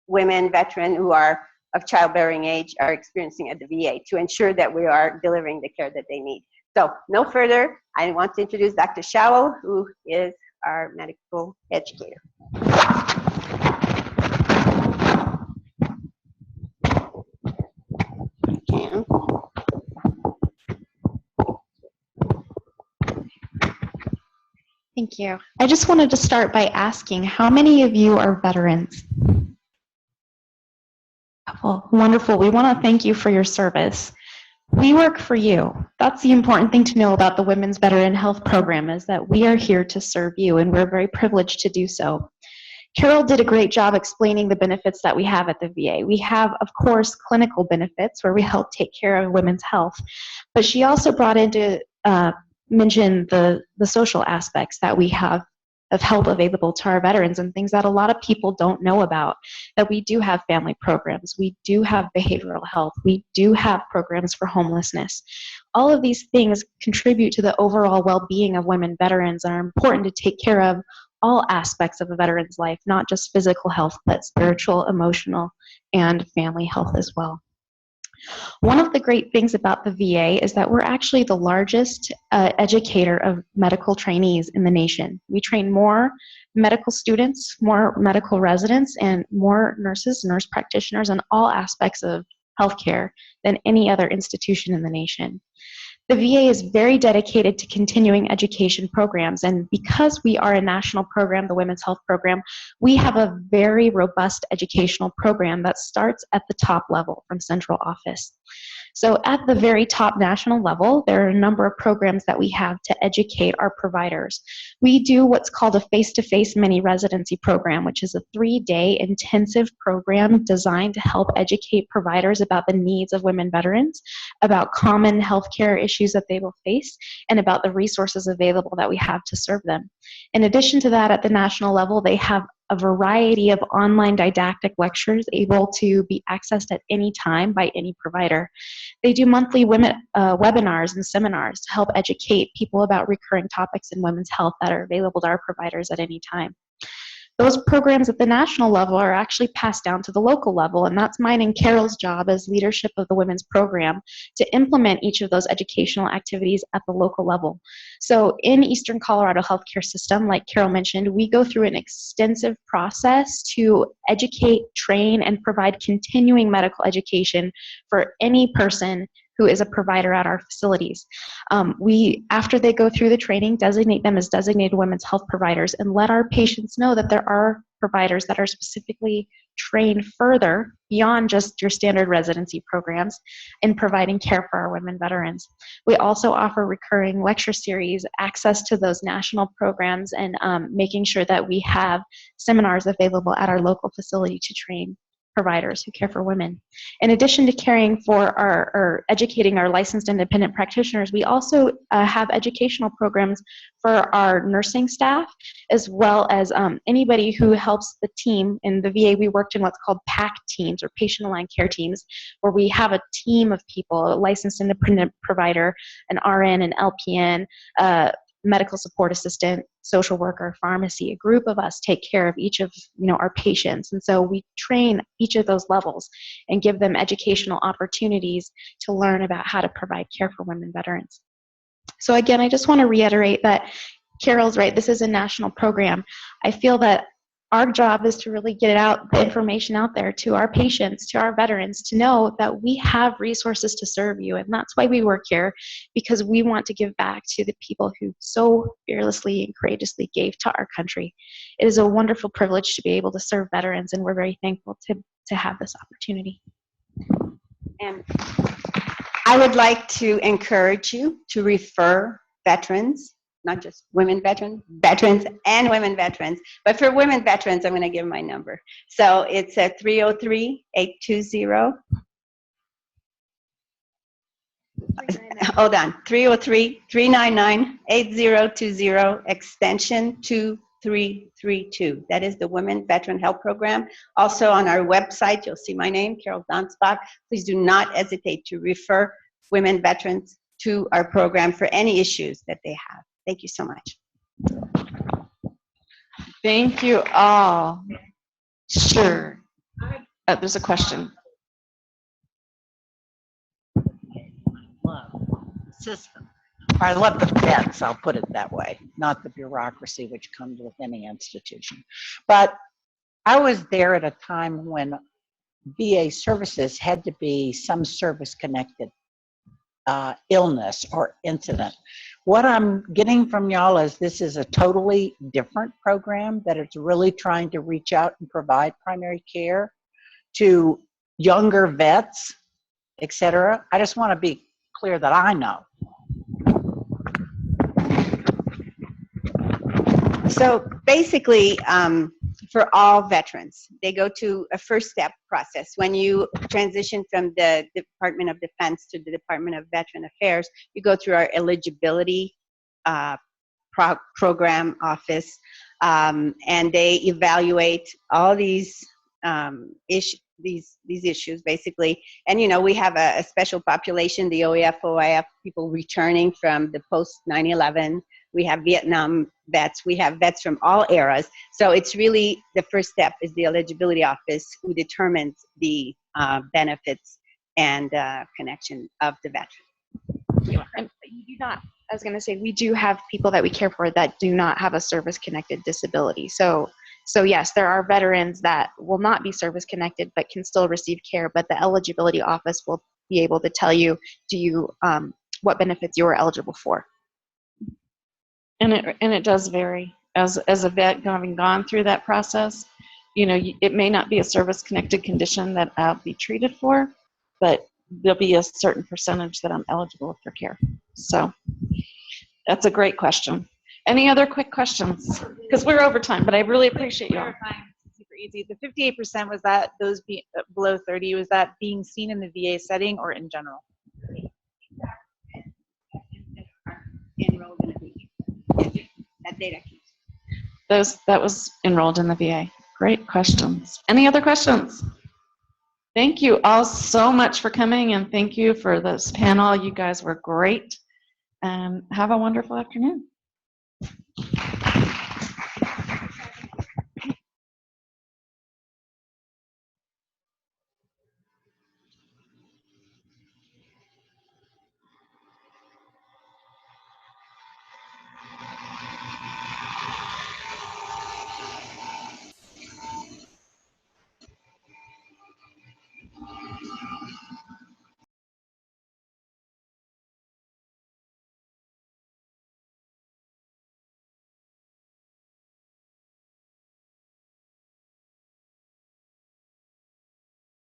women, veterans who are of childbearing age are experiencing at the VA, to ensure that we are delivering the care that they need. So no further, I want to introduce Dr. Showell, who is our medical educator. Thank you. I just wanted to start by asking, how many of you are veterans? Well, wonderful. We want to thank you for your service. We work for you. That's the important thing to know about the Women's Veteran Health Program, is that we are here to serve you, and we're very privileged to do so. Carol did a great job explaining the benefits that we have at the VA. We have, of course, clinical benefits where we help take care of women's health, but she also brought into mention the social aspects that we have of help available to our veterans, and things that a lot of people don't know about, that we do have family programs, we do have behavioral health, we do have programs for homelessness. All of these things contribute to the overall well-being of women veterans and are important to take care of all aspects of a veteran's life, not just physical health, but spiritual, emotional, and family health as well. One of the great things about the VA is that we're actually the largest educator of medical trainees in the nation. We train more medical students, more medical residents, and more nurses, nurse practitioners, in all aspects of healthcare than any other institution in the nation. The VA is very dedicated to continuing education programs, and because we are a national program, the Women's Health Program, we have a very robust educational program that starts at the top level from central office. So at the very top national level, there are a number of programs that we have to educate our providers. We do what's called a face-to-face mini residency program, which is a 3-day intensive program designed to help educate providers about the needs of women veterans, about common healthcare issues that they will face, and about the resources available that we have to serve them. In addition to that, at the national level, they have a variety of online didactic lectures able to be accessed at any time by any provider. They do monthly webinars and seminars to help educate people about recurring topics in women's health that are available to our providers at any time. Those programs at the national level are actually passed down to the local level, and that's mine and Carol's job as leadership of the women's program to implement each of those educational activities at the local level. So in Eastern Colorado healthcare system, like Carol mentioned, we go through an extensive process to educate, train, and provide continuing medical education for any person who is a provider at our facilities. We, after they go through the training, designate them as designated women's health providers and let our patients know that there are providers that are specifically trained further beyond just your standard residency programs in providing care for our women veterans. We also offer recurring lecture series, access to those national programs, and making sure that we have seminars available at our local facility to train providers who care for women. In addition to caring for or educating our licensed independent practitioners, we also have educational programs for our nursing staff, as well as anybody who helps the team. In the VA, we worked in what's called PAC teams, or patient-aligned care teams, where we have a team of people, a licensed independent provider, an RN, an LPN, medical support assistant, social worker, pharmacy. A group of us take care of each of our patients, and so we train each of those levels and give them educational opportunities to learn about how to provide care for women veterans. So again, I just want to reiterate that Carol's right. This is a national program. I feel that our job is to really get the information out there to our patients, to our veterans, to know that we have resources to serve you. And that's why we work here, because we want to give back to the people who so fearlessly and courageously gave to our country. It is a wonderful privilege to be able to serve veterans, and we're very thankful to have this opportunity. And I would like to encourage you to refer veterans, not just women veterans and women veterans, but for women veterans, I'm going to give my number. So it's at 303-820. Hold on, 303-399-8020, extension 2332. That is the Women Veteran Health Program. Also on our website, you'll see my name, Carol Donsbach. Please do not hesitate to refer women veterans to our program for any issues that they have. Thank you so much. Thank you all. Sure. There's a question. System. I love the vets, I'll put it that way, not the bureaucracy which comes with any institution. But I was there at a time when VA services had to be some service-connected illness or incident. What I'm getting from y'all is this is a totally different program, that it's really trying to reach out and provide primary care to younger vets, etc. I just want to be clear that I know. So basically, for all veterans, they go to a first step process. When you transition from the Department of Defense to the Department of Veteran Affairs, you go through our eligibility program office, and they evaluate all these issues basically. And we have a special population, the OEF, OIF people returning from the post 9/11. We have Vietnam vets. We have vets from all eras. So it's really the first step is the eligibility office, who determines the benefits and connection of the veteran. And you do not, I was going to say, we do have people that we care for that do not have a service-connected disability. So yes, there are veterans that will not be service-connected but can still receive care, but the eligibility office will be able to tell you, what benefits you are eligible for. And it does vary. As a vet having gone through that process, it may not be a service-connected condition that I'll be treated for, but there'll be a certain percentage that I'm eligible for care. So that's a great question. Any other quick questions? Because we're over time, but I really appreciate you all. Super easy. The 58%, was that those below 30? Was that being seen in the VA setting or in general? Enrolled in a VA. That data keeps. That was enrolled in the VA. Great questions. Any other questions? Thank you all so much for coming, and thank you for this panel. You guys were great. And have a wonderful afternoon.